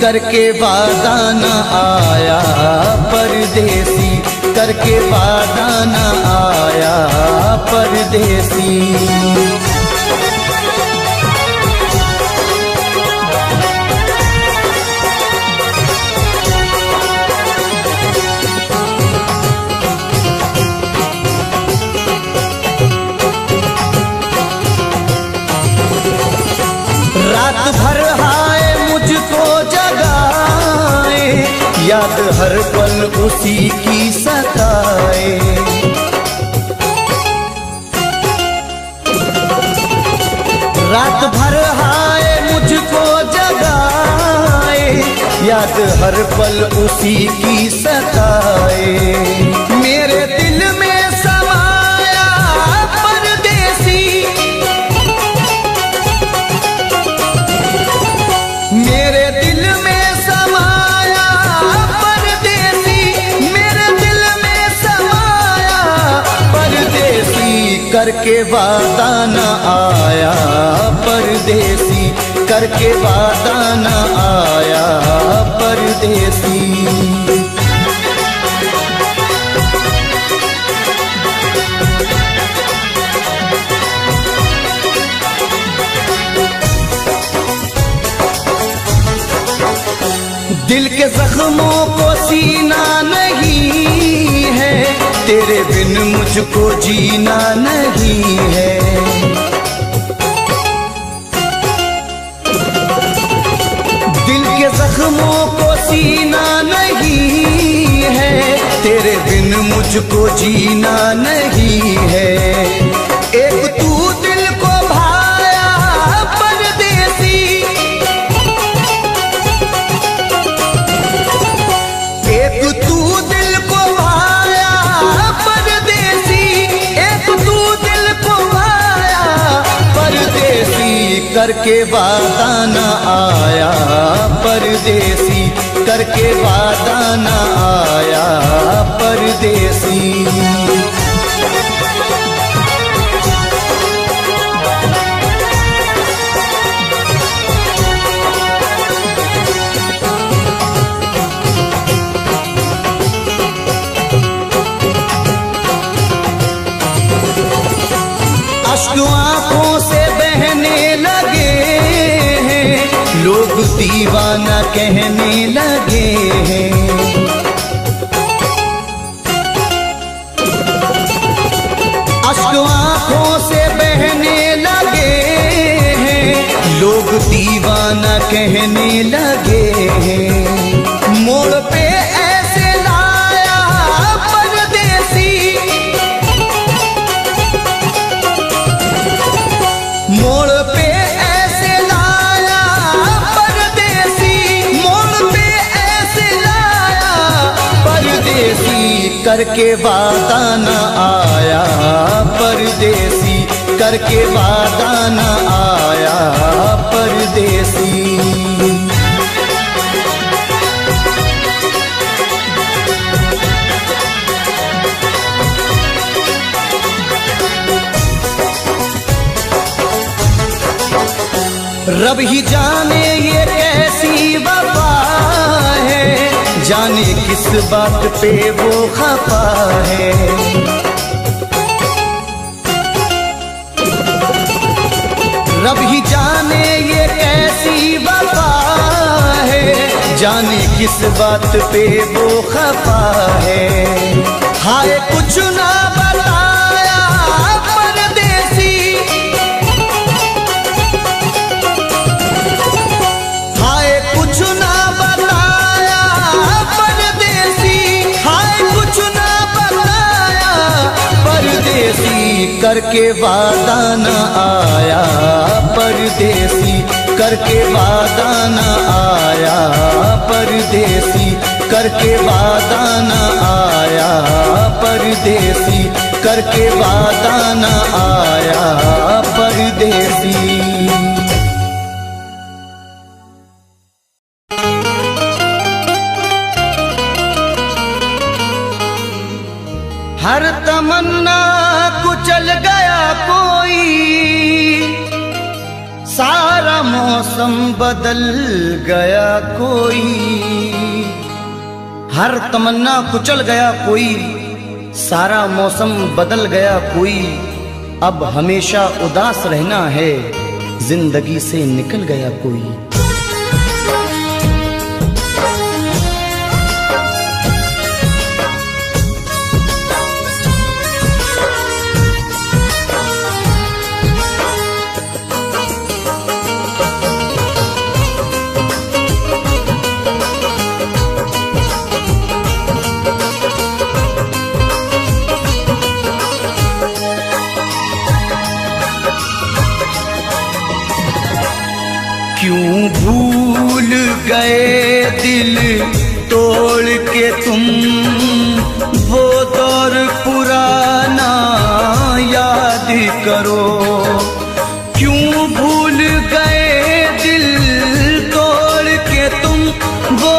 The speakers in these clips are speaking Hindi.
करके वादा न आया परदेसी, करके वादा न आया परदेसी। रात भर हाय मुझको जगाए, याद हर पल उसी की सताए। रात भर हाय मुझको जगाए, याद हर पल उसी की सताए। मेरे दिल में समाया परदेसी, मेरे दिल में समाया परदेसी, मेरे दिल में समाया परदेसी। करके वादा न आया परदेसी, करके वादा न आया परदेसी। दिल के जख्मों को सीना नहीं है, तेरे बिन मुझको जीना नहीं है। दिल के जख्मों को सीना नहीं है, तेरे बिन मुझको जीना नहीं है। एक तू दिल को भाया परदेसी, एक तू दिल को भाया परदेसी, एक तू दिल को भाया परदेसी। करके वादा न आया परदेसी, करके वादा न आया परदेसी। अश्क आंखों से बहने लगे हैं, लोग दीवाना कहने लगे हैं। अश्क आंखों से बहने लगे हैं, लोग दीवाना कहने लगे हैं। मोड़ पे ऐसे लाया परदेसी, मोड़ पे ऐसे लाया परदेसी, मोड़ पे ऐसे लाया परदेसी। करके वादा न आया परदेसी, करके वादा न आया परदेसी। रब ही जाने ये कैसी वफा है, जाने किस बात पे वो खफा है। रब ही जाने ये कैसी वफा है, जाने किस बात पे वो खफा है। हाय कुछ ना बताया परदेसी, हाय कुछ ना बताया परदेसी, हाय कुछ ना बताया परदेसी। करके वादा न आया परदेसी, करके वादा न आया परदेसी, करके वादा न आया परदेसी, करके वादा न आया परदेसी। हर तमन्ना कुचल गया कोई, सारा मौसम बदल गया कोई, हर तमन्ना कुचल गया कोई, सारा मौसम बदल गया कोई, अब हमेशा उदास रहना है, जिंदगी से निकल गया कोई। क्यों भूल गए दिल तोड़ के तुम, वो दौर पुराना याद करो। क्यों भूल गए दिल तोड़ के तुम, वो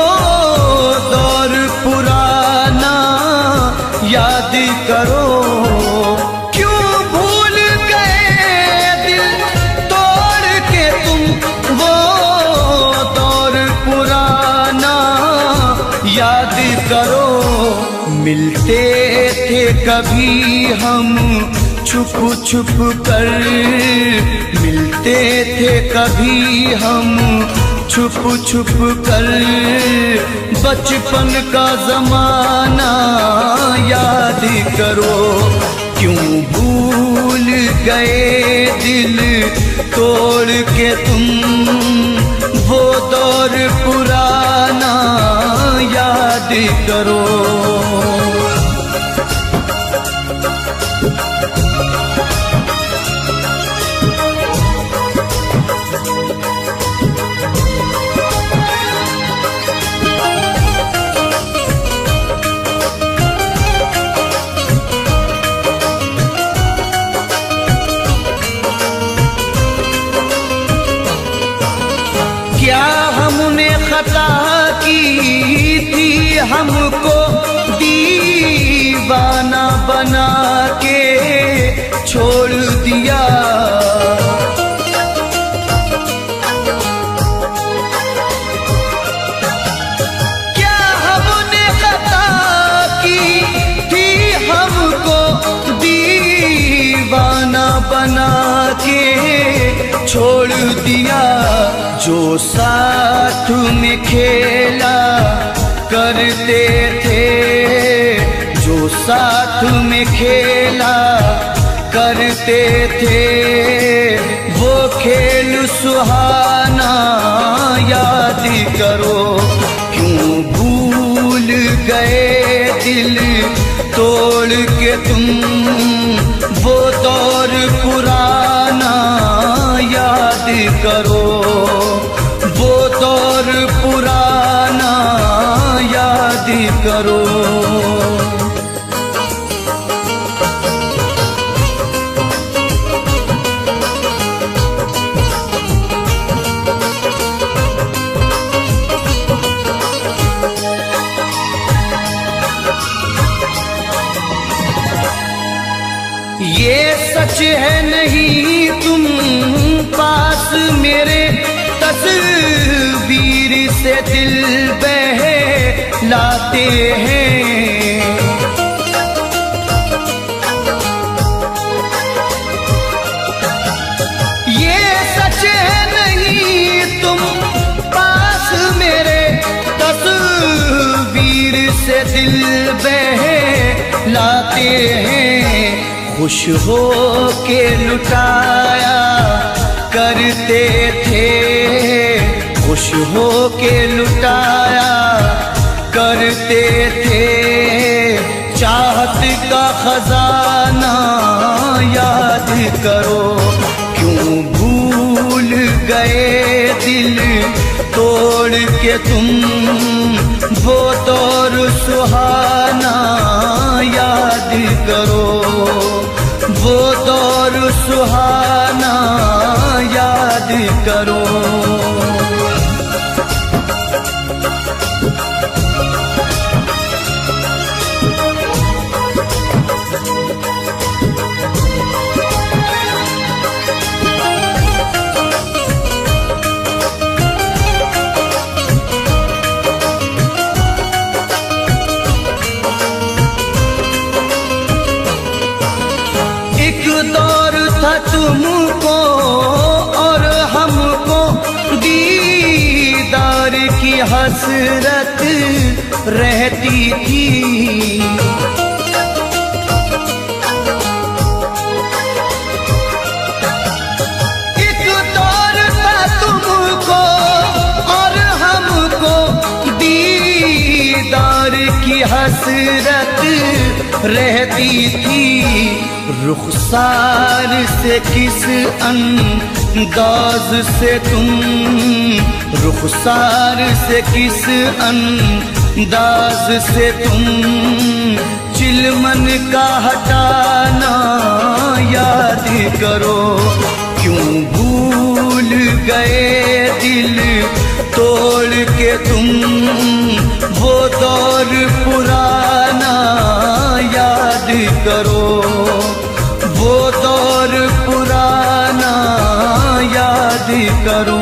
दौर पुराना याद करो। याद करो मिलते थे कभी हम छुप छुप कर, मिलते थे कभी हम छुप छुप कर, बचपन का जमाना याद करो। क्यों भूल गए दिल तोड़ के तुम, वो दौर पुराना याद करो। क्या हमने खता की थी, हमको दीवाना बना के छोड़ दिया। क्या हमने खता की थी, हमको दीवाना बना के छोड़ दिया। जो साथ में खेला करते थे, जो साथ में खेला करते थे, वो खेल सुहाना याद करो। क्यों भूल गए दिल तोड़ के तुम, वो दौर पुराना याद करो। वो दौर पुराना याद करो। ये सच है नहीं तुम पास मेरे, तस्वीर से दिल बहलाते हैं। ये सच है नहीं तुम पास मेरे, तस्वीर से दिल बहलाते हैं। खुश हो के लुटाया करते थे, खुश हो के लुटाया करते थे। चाहत का खजाना याद करो। क्यों भूल गए दिल तोड़ के तुम, वो दौर सुहाना याद करो। वो दौर सुहाना याद करो। था तुमको और हमको दीदार की हसरत रहती थी। एक दौर था तुमको और हमको दीदार की हसरत रहती थी। रुखसार से किस अंदाज से तुम, रुखसार से किस अंदाज से तुम चिलमन का हटाना याद करो। क्यों भूल गए दिल तोड़ के तुम वो दौर पुराना याद करो, वो दौर पुराना याद करो।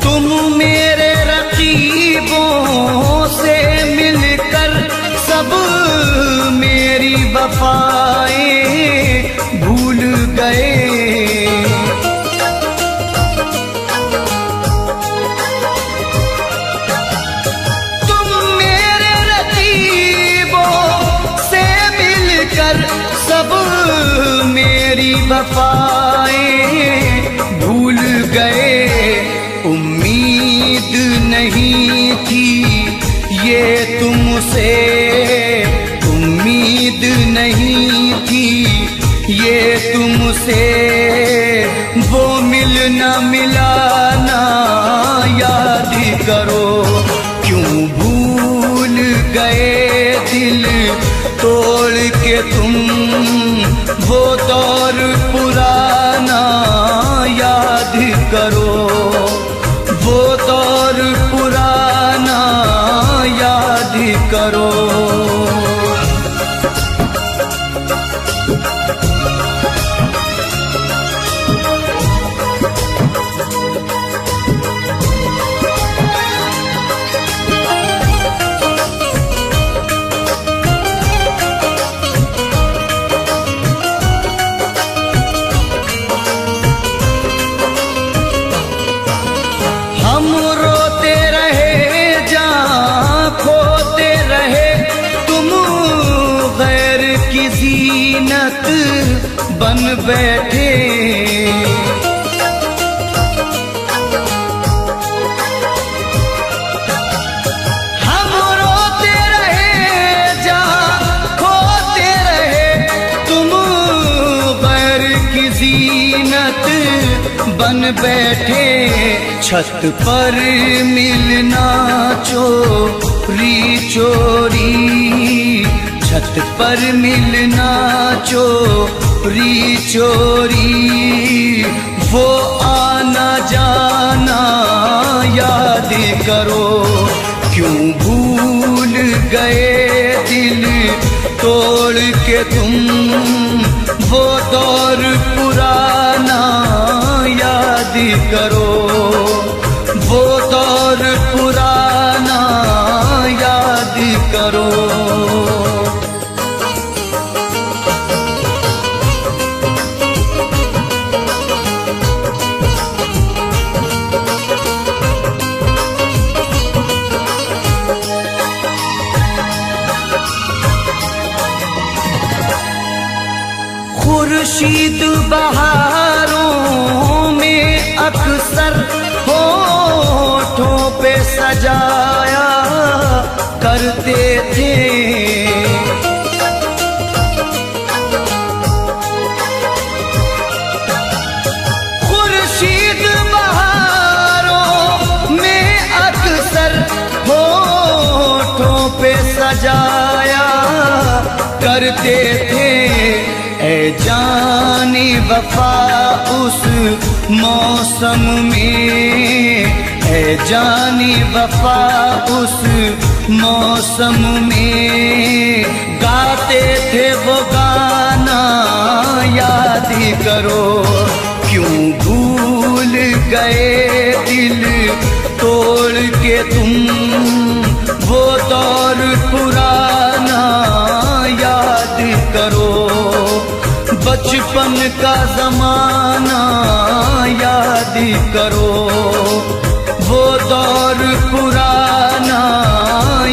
तुम मेरे रकीबों से मिलकर सब मेरी वफाएं भूल गए। तुम मेरे रकीबों से मिलकर सब मेरी वफाएं भूल गए। उम्मीद नहीं थी ये तुमसे, उम्मीद नहीं थी ये तुमसे, वो मिलना मिलाना याद करो। क्यों भूल गए दिल तोड़ के तुम वो दौर पुराना याद करो, वो दौर पुराना याद करो। हम रोते रहे जहाँ खोते रहे, तुम गैर की जीनत बन बैठे। हम रोते रहे जहाँ खोते रहे, तुम गैर की जीनत बन बैठे। छत पर मिलना चोरी चोरी, छत पर मिलना चोरी चोरी, वो आना जाना याद करो। क्यों भूल गए दिल तोड़ के तुम वो दौर पुराना याद करो, वो दौर पुराना याद करो। खुर्शीद बहारों में अक्सर होठों पे सजाया करते थे। खुर्शीद बहारों में अक्सर होठों पे सजाया करते थे। ऐ जानी वफा उस मौसम में, ऐ जानी वफा उस मौसम में गाते थे करो। क्यों भूल गए दिल तोड़ के तुम वो दौर पुराना याद करो। बचपन का ज़माना याद करो, वो दौर पुराना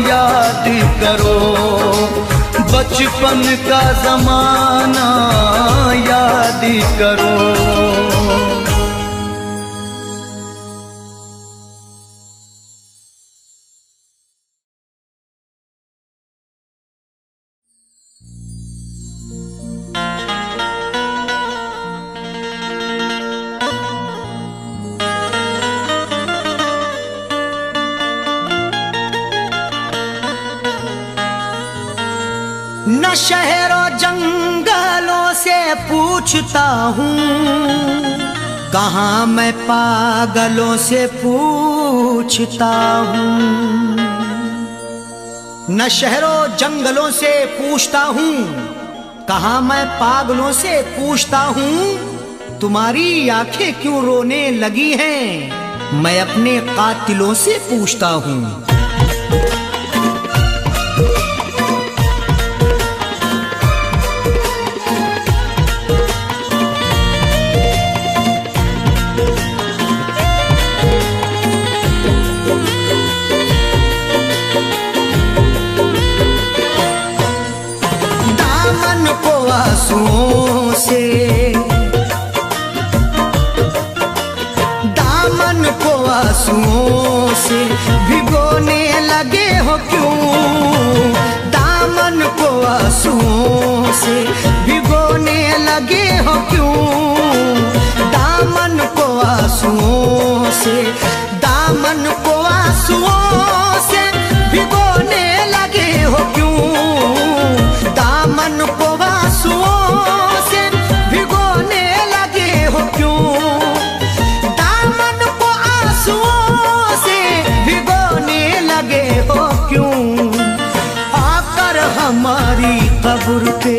याद करो। बचपन का ज़माना याद करो। न शहरों जंगलों से पूछता हूँ, कहाँ मैं पागलों से पूछता हूँ। न शहरों जंगलों से पूछता हूँ, कहाँ मैं पागलों से पूछता हूँ। तुम्हारी आंखें क्यों रोने लगी हैं, मैं अपने कातिलों से पूछता हूँ। आंसुओं से दामन को आंसुओं से भिगोने लगे हो क्यों। दामन को आंसुओं से भिगोने लगे हो क्यों। दामन को आंसुओं से, दामन को आंसुओं से भिगोने लगे हो क्यों। दामन को आंसुओं से भिगोने लगे हो क्यों। दामन को आंसुओं से भिगोने लगे हो क्यों। आकर हमारी कब्र पे,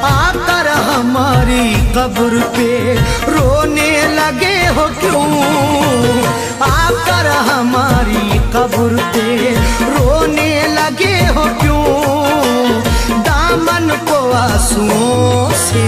आकर हमारी कब्र पे रोने लगे हो क्यों। आकर हमारी कब्र पे रोने लगे हो क्यों। दामन को आंसुओं से।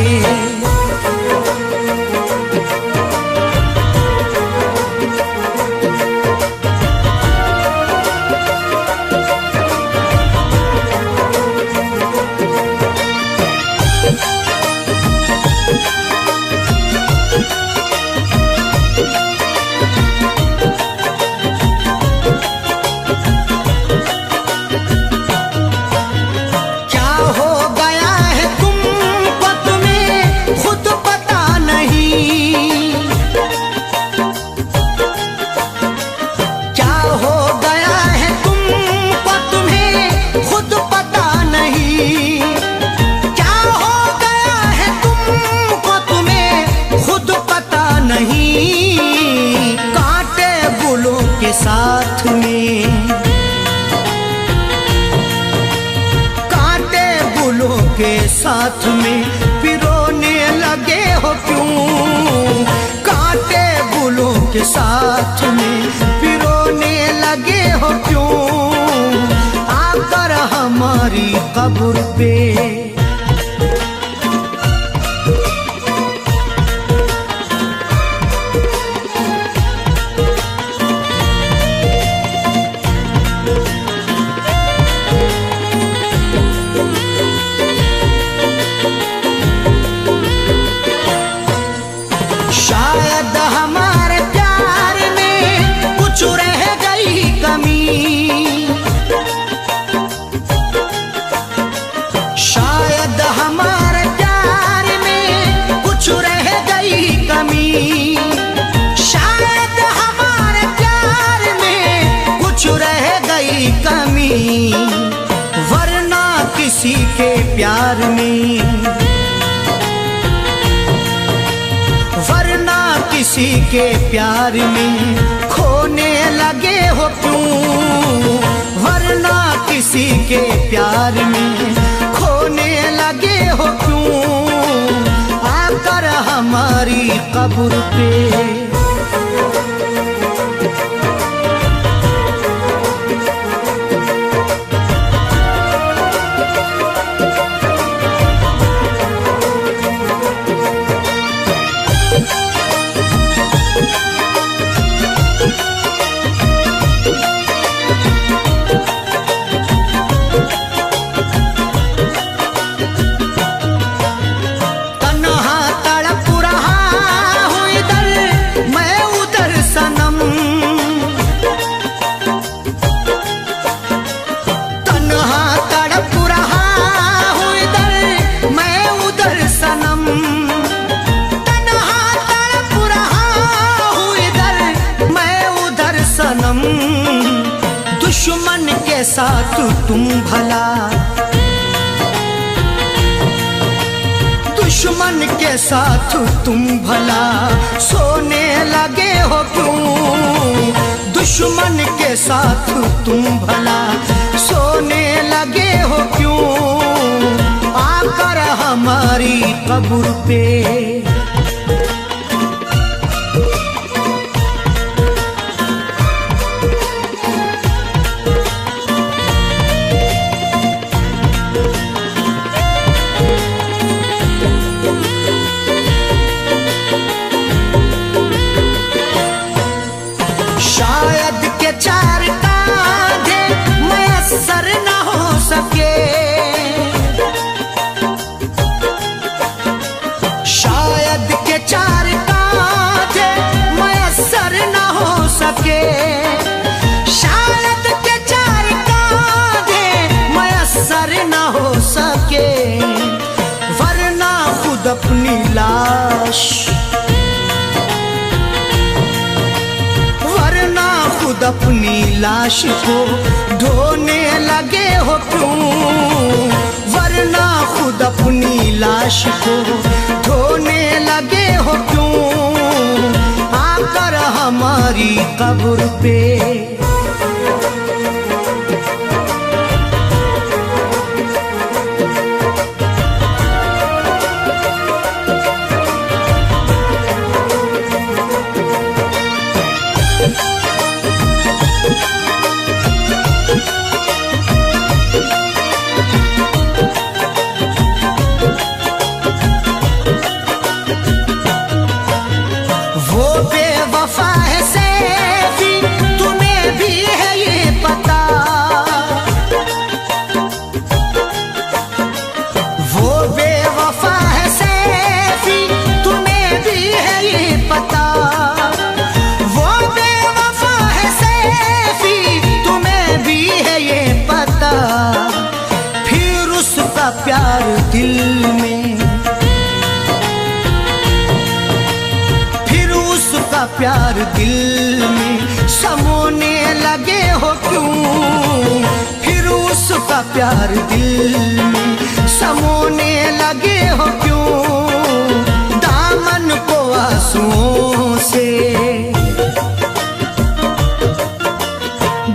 साथ में कांटे बुलों के साथ में पिरोने लगे हो क्यों। कांटे बुलों के साथ में पिरोने लगे हो क्यों। आकर हमारी कब्र पे, शायद हमारे प्यार में कुछ रह गई कमी। शायद हमारे प्यार में कुछ रह गई कमी। शायद हमारे प्यार में कुछ रह गई कमी। वरना किसी के प्यार में, वरना किसी के प्यार में खोने लगे हो क्यों। वरना किसी के प्यार में खोने लगे कब्र पे। दुश्मन के साथ तुम भला, दुश्मन के साथ तुम भला सोने लगे हो क्यों? दुश्मन के साथ तुम भला सोने लगे हो क्यों? आकर हमारी कब्र पे। शायद के चार कांधे मयस्सर न हो सके, शायद के चार कांधे मयस्सर न हो सके, शायद के चार कांधे मयस्सर न हो सके, वरना खुद अपनी लाश, खुद अपनी लाश को ढोने लगे हो क्यों? वरना खुद अपनी लाश को ढोने लगे हो क्यों? आकर हमारी कब्र पे। वो बेवफा है सैफी, तुम्हें भी है ये पता, वो बेवफा है सैफी, तुम्हें भी है ये पता, वो बेवफा है सैफी, तुम्हें भी है ये पता। फिर उसका प्यार दिल में, प्यार दिल में समोने लगे हो क्यों? फिर उसका प्यार दिल में समोने लगे हो क्यों? दामन को आंसुओं से,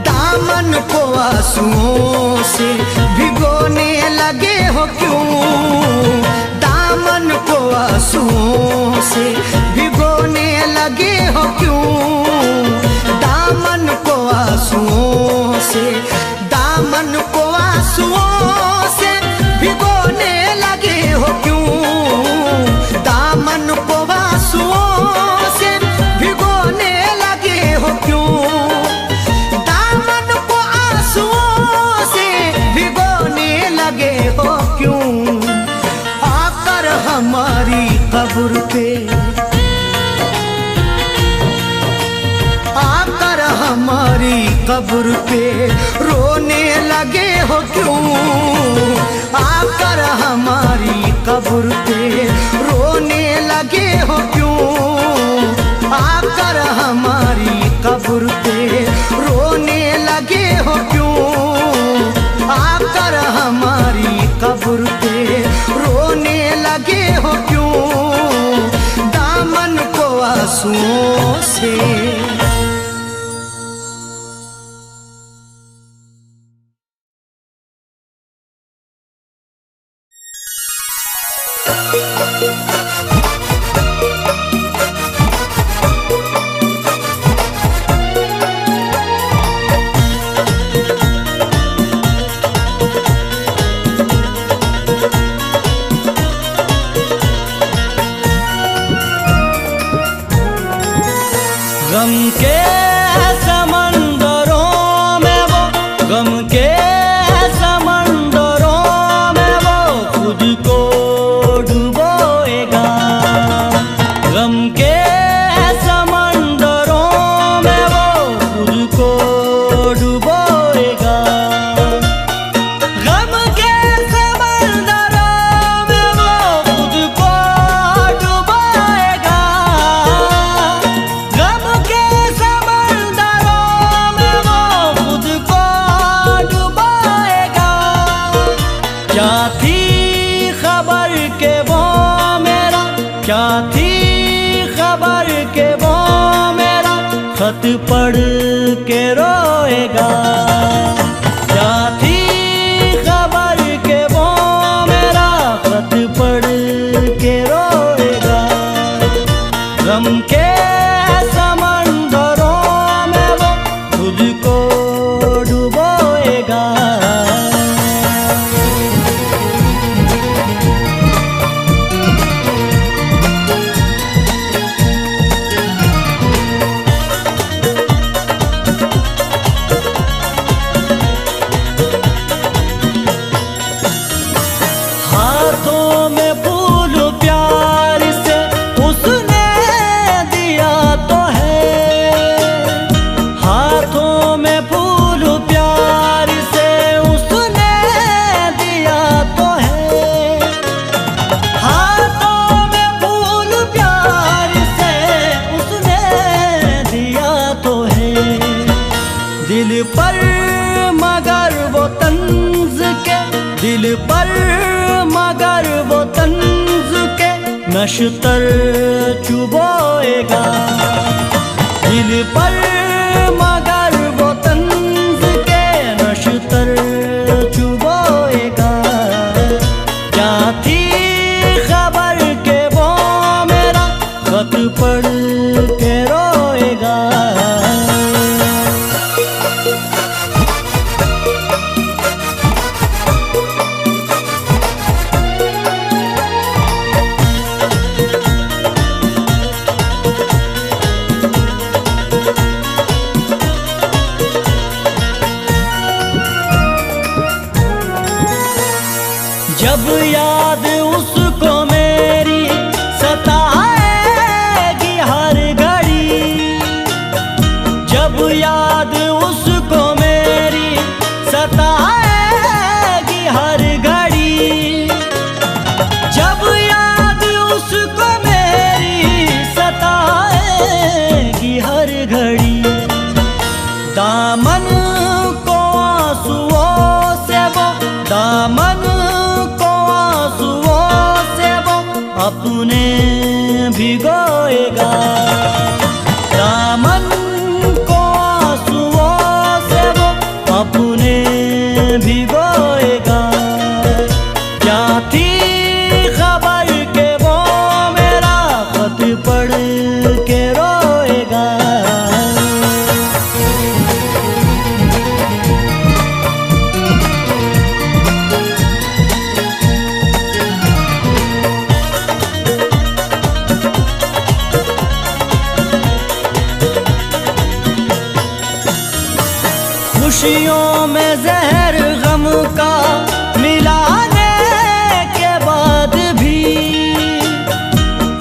दामन को आंसुओं से भिगोने लगे हो क्यों? दामन को आंसुओं से भिगोने लगे हो क्यों? दामन को आंसुओं से, दामन को आंसुओं से भिगोने लगे हो क्यों? दामन को आंसुओं से भिगोने लगे हो क्यों? दामन को आंसुओं से भिगोने लगे हो क्यों? आकर हमारी कब्र पे, आकर हमारी कब्र पे रोने लगे हो क्यों? आकर हमारी कब्र पे रोने लगे हो क्यों? आकर हमारी कब्र पे रोने लगे हो क्यों? आकर हमारी कब्र पे रोने लगे हो क्यों? दामन को आंसुओं से। डुबोएगा। क्या थी खबर के वो मेरा खत पढ़ के रोएगा। गम के समंदरों में वो खुद को डुबोएगा। हाथों में फूल प्यार से उसने दिया तो है। हाथों में फूल प्यार से उसने दिया तो है। हाथों में फूल प्यार से उसने दिया तो है। दिल पर मगर वो तंज के, दिल पर मगर वो तंज के नश्तर चुबोएगा। दिल पर मगर वो तंज के नश्तर चुबोएगा। क्या थी खबर के वो मेरा खत पढ़ के रोएगा। जब याद उसको मेरी सताएगी हर घड़ी। जब याद उसको मेरी सताएगी हर घड़ी। जब याद उसको मेरी सताएगी हर घड़ी। दामन को आंसुओं से वो, दामन अपने भिगोएगा। दामन को आंसुओं से वो अपने भिगोएगा। क्या थी खबर के वो मेरा खत पढ़ के रोएगा। खुशियों में जहर गम का मिलाने के बाद भी।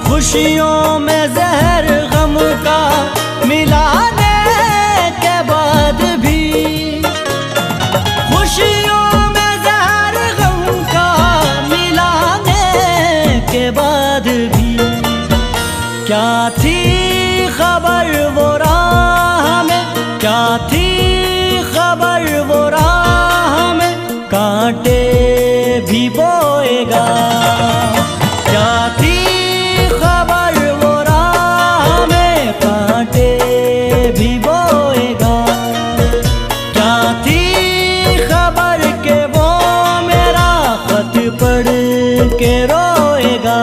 खुशियों में जहर गम का मिलाने के बाद भी। खुशियों में जहर गम का मिलाने के बाद भी। क्या थी खबर वो राह में, क्या थी खबर वो राह में कांटे भी बोएगा। क्या थी खबर वो राह में कांटे भी बोएगा। क्या थी खबर के वो मेरा खत पढ़ के रोएगा।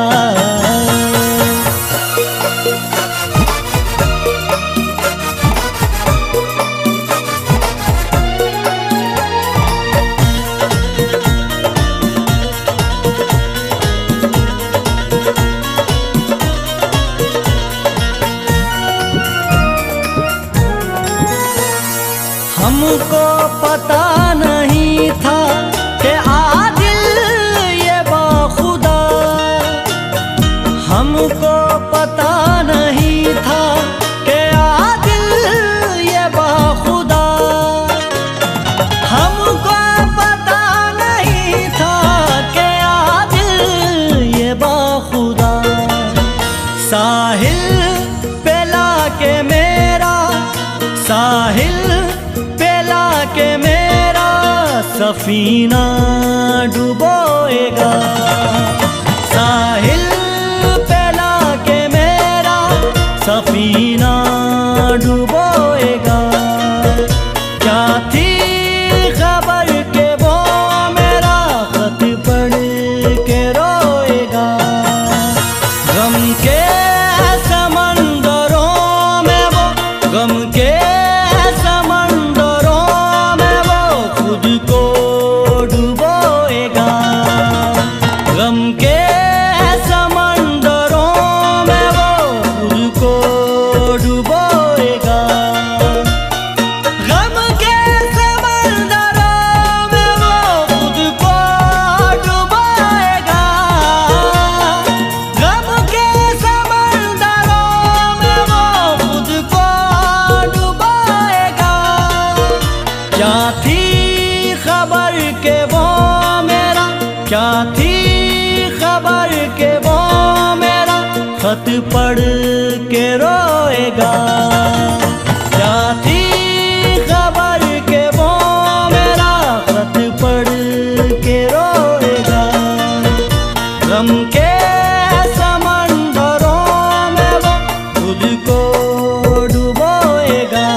हमको पता नहीं था कि आदिल ये बाखुदा। हमको पता नहीं था कि आदिल ये बाखुदा। हमको पता नहीं था कि आदिल ये बाखुदा। साहिल पे लाके मेरा, साहिल के मेरा सफीना डुबोएगा। साहिल पे लाके मेरा सफीना डुबोएगा। क्या थी खबर के वो मेरा खत पढ़ के रोएगा। गम के समंदरों में वो, गम के समंदरों में वो खुद को डुबोएगा। गम के समंदरों में वो खुद को डुबोएगा। गम के समंदरों में वो खुद को डुबोएगा। गम के समंदरों में वो खुद को डुबोएगा। क्या थी खबर के वो मेरा, क्या थी खबर के वो मेरा खत पढ़ के रोएगा। क्या थी खबर के वो मेरा खत पढ़ के रोएगा। गम के समंदरों में वो खुद को डुबोएगा।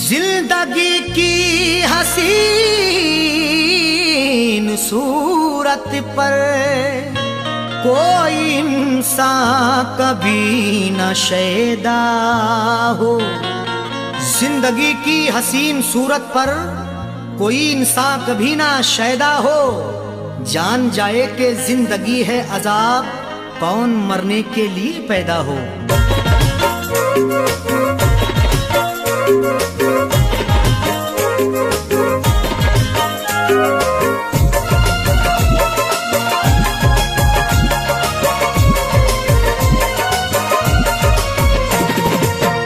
जिंदगी की हसीन सूरत पर कोई इंसान कभी न शैदा हो। जिंदगी की हसीन सूरत पर कोई इंसान कभी ना शैदा हो। जान जाए कि जिंदगी है अजाब, कौन मरने के लिए पैदा हो।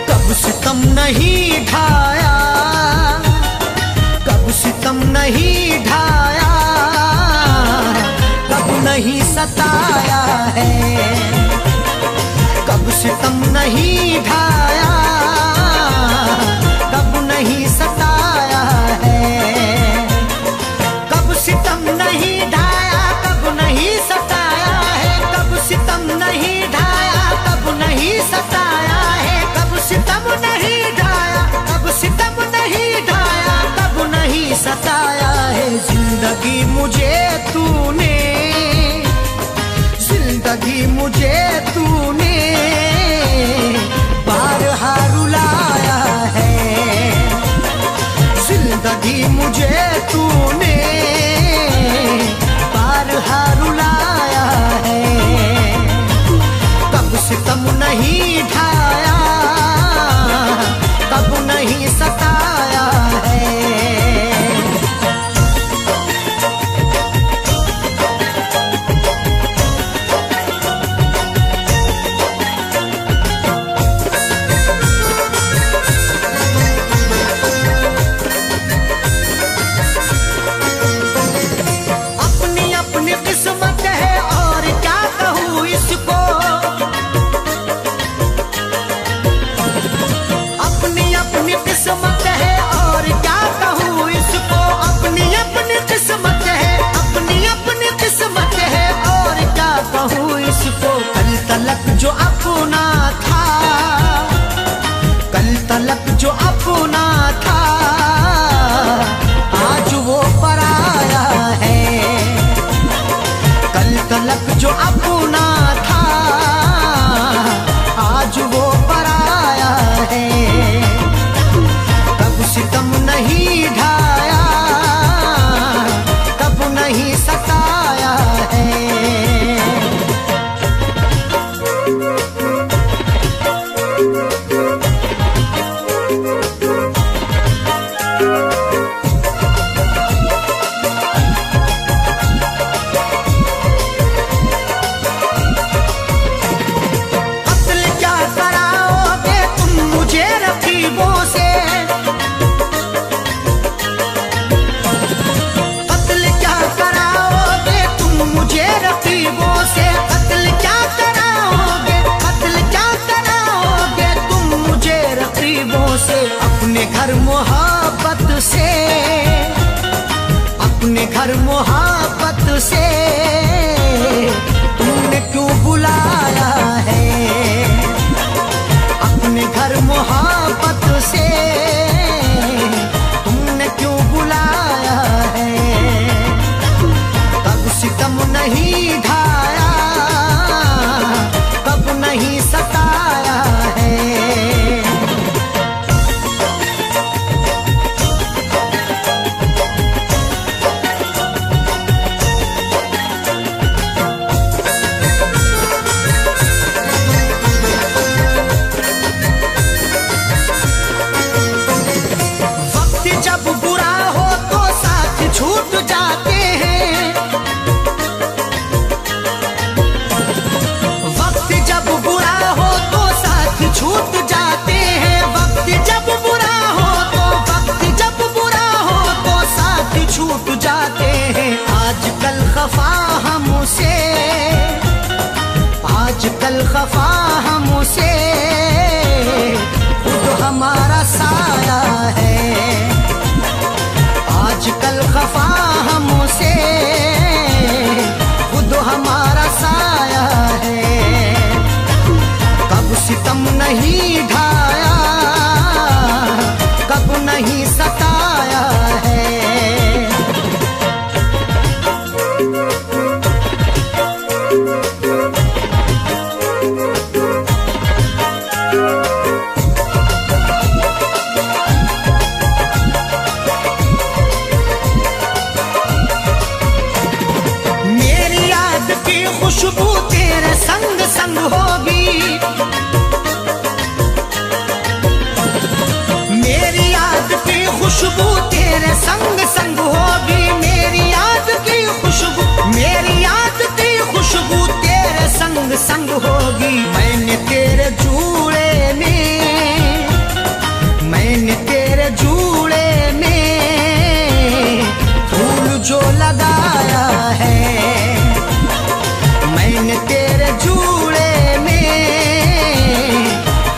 कब सितम नहीं ढाया, कब सितम नहीं ढाया, कब नहीं सताया है। कब सितम नहीं ढाया, कब नहीं सताया है। कब सितम नहीं ढाया, कब नहीं सताया है। कब सितम नहीं ढाया, कब नहीं सताया है। कब सितम नहीं ढाया, कब सितम नहीं ढाया, कब नहीं सताया है। जिंदगी मुझे तूने, जिंदगी मुझे तूने बारहा रुलाया है। जिंदगी मुझे तूने बारहा रुलाया है। कब सितम नहीं ढाया, कब नहीं सताया है। रकीबों से कत्ल क्या कराओगे, कत्ल क्या कराओगे तुम मुझे रकीबों से। अपने घर मोहब्बत से, अपने घर मोहब्बत से तुमने क्यों बुलाया है, अपने घर मोहब्बत से तुमने क्यों बुलाया है। कब सितम नहीं ढाया, कब नहीं सताया है। जब बुरा हो तो साथ छूट जाते हैं, वक्त जब बुरा हो तो साथ छूट जाते हैं। वक्त जब बुरा हो तो, वक्त जब बुरा हो तो साथ छूट जाते हैं। आजकल खफा हमसे, आजकल खफा हमसे खुद हमारा साया है। आजकल खफा हमसे खुद हमारा साया है। कब सितम नहीं ढाया, कब नहीं सताया है। खुशबू तेरे संग संग होगी, मेरी याद की खुशबू तेरे संग संग होगी। मेरी याद की खुशबू, मेरी याद की खुशबू तेरे संग संग होगी। मैंने तेरे जूड़े में, मैंने तेरे जूड़े में फूल जो लगाया है, मैंने तेरे जूड़े में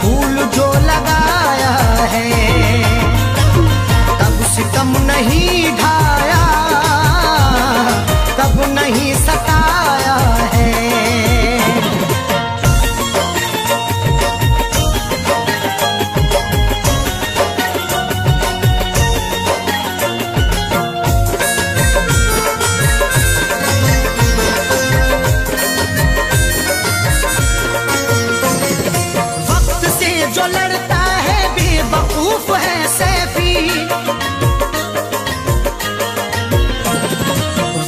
फूल जो लगाया है। कब सितम नहीं ढाया, कब नहीं सताया है। जो लड़ता है बेवकूफ है सैफी,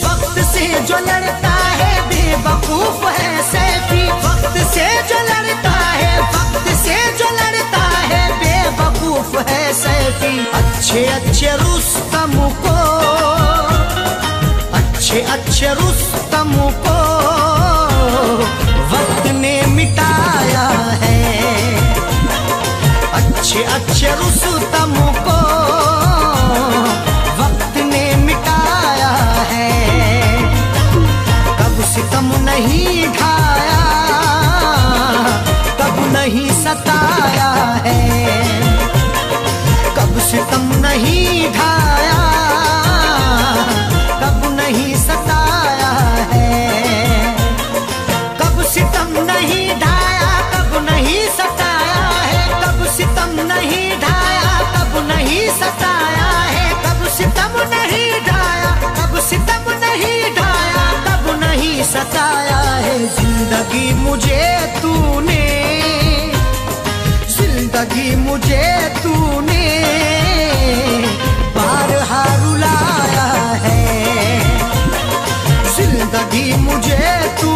वक्त से जो लड़ता है बेवकूफ है सैफी। वक्त से जो लड़ता है, वक्त से जो लड़ता है बेवकूफ है सैफी। अच्छे अच्छे रुस्तम को, अच्छे अच्छे रुस्तम को वक्त ने मिटाया है। अच्छे अच्छे रुस्तम को वक्त ने मिटाया है। कब सितम नहीं ढाया, कब नहीं सताया है। कब सितम नहीं ढाया, कब नहीं सताया है। कब सितम नहीं ढाया, कब नहीं सताया है। कब सितम नहीं ढाया, कब नहीं सताया है। कब सितम नहीं ढाया, कब सितम नहीं ढाया, कब नहीं सताया है। जिंदगी मुझे तूने, जिंदगी मुझे तूने बारहा रुलाया है। जिंदगी मुझे तू